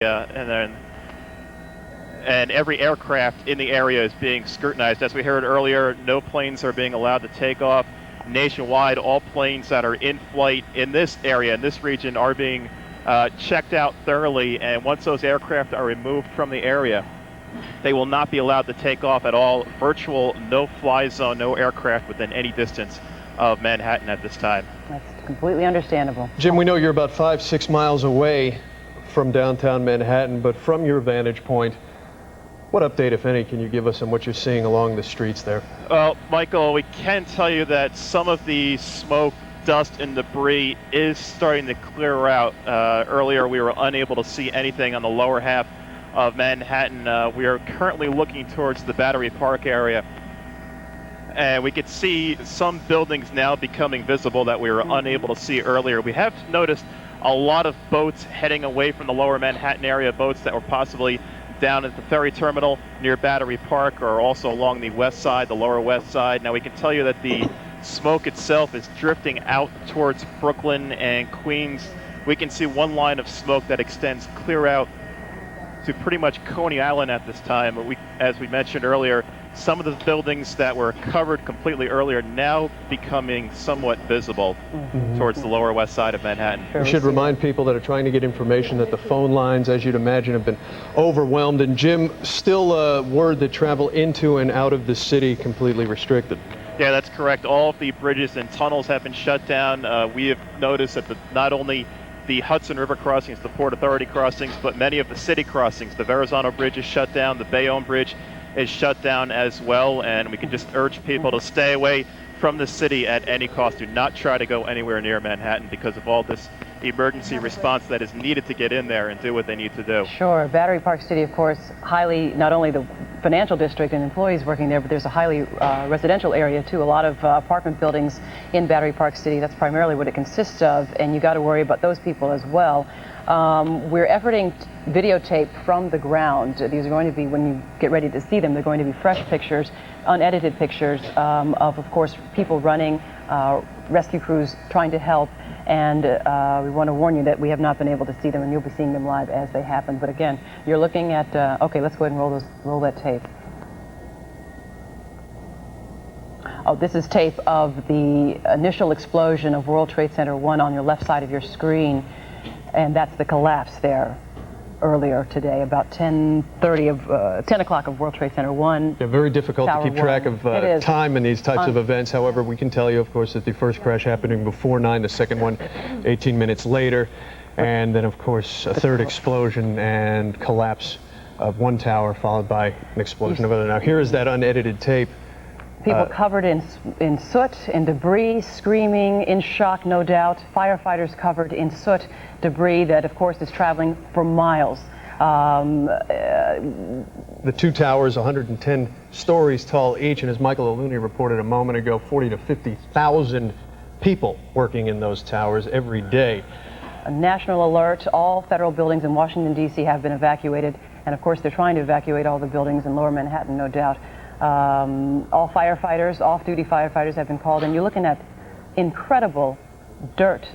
and every aircraft in the area is being scrutinized. As we heard earlier, no planes are being allowed to take off. Nationwide, all planes that are in flight in this area, in this region, are being checked out thoroughly, and once those aircraft are removed from the area, they will not be allowed to take off at all. Virtual no-fly zone, no aircraft within any distance of Manhattan at this time. That's completely understandable. Jim, we know you're about 5-6 miles away from downtown Manhattan, but from your vantage point, what update, if any, can you give us on what you're seeing along the streets there? Well, Michael, we can tell you that some of the smoke, dust, and debris is starting to clear out. Earlier, we were unable to see anything on the lower half of Manhattan. We are currently looking towards the Battery Park area, and we could see some buildings now becoming visible that we were unable to see earlier. We have noticed a lot of boats heading away from the lower Manhattan area, boats that were possibly down at the ferry terminal near Battery Park, or also along the west side, the lower west side. Now we can tell you that the smoke itself is drifting out towards Brooklyn and Queens. We can see one line of smoke that extends clear out to pretty much Coney Island at this time. But as we mentioned earlier, some of the buildings that were covered completely earlier now becoming somewhat visible towards the lower west side of Manhattan. We should remind people that are trying to get information that the phone lines, as you'd imagine, have been overwhelmed. And Jim, still word that travel into and out of the city completely restricted. Yeah, that's correct. All of the bridges and tunnels have been shut down. We have noticed that not only the Hudson River crossings, the Port Authority crossings, but many of the city crossings. The Verrazano Bridge is shut down. The Bayonne Bridge is shut down as well, and we can just urge people to stay away from the city at any cost. Do not try to go anywhere near Manhattan because of all this emergency response that is needed to get in there and do what they need to do. Sure. Battery Park City, of course, highly, not only the financial district and employees working there, but there's a highly residential area too. A lot of apartment buildings in Battery Park City. That's primarily what it consists of, and you got to worry about those people as well. We're efforting videotape from the ground. These are going to be, when you get ready to see them, they're going to be fresh pictures, unedited pictures of course, people running, rescue crews trying to help, and we want to warn you that we have not been able to see them, and you'll be seeing them live as they happen. But again, you're looking at, okay, let's go ahead and roll that tape. Oh, this is tape of the initial explosion of World Trade Center 1 on your left side of your screen. And that's the collapse there earlier today, about 10 o'clock of World Trade Center 1. Yeah, very difficult Tower to keep track of time in these types of events. However, we can tell you, of course, that the first crash happening before 9, the second one 18 minutes later, and then, of course, a third explosion and collapse of one tower, followed by an explosion of another. Now, here is that unedited tape. People covered in soot, in debris, screaming, in shock, no doubt. Firefighters covered in soot, debris that, of course, is traveling for miles. The two towers, 110 stories tall each, and as Michael O'Looney reported a moment ago, 40 to 50,000 people working in those towers every day. A national alert. All federal buildings in Washington, D.C. have been evacuated, and of course, they're trying to evacuate all the buildings in lower Manhattan, no doubt. All firefighters, off-duty firefighters have been called, and you're looking at incredible dirt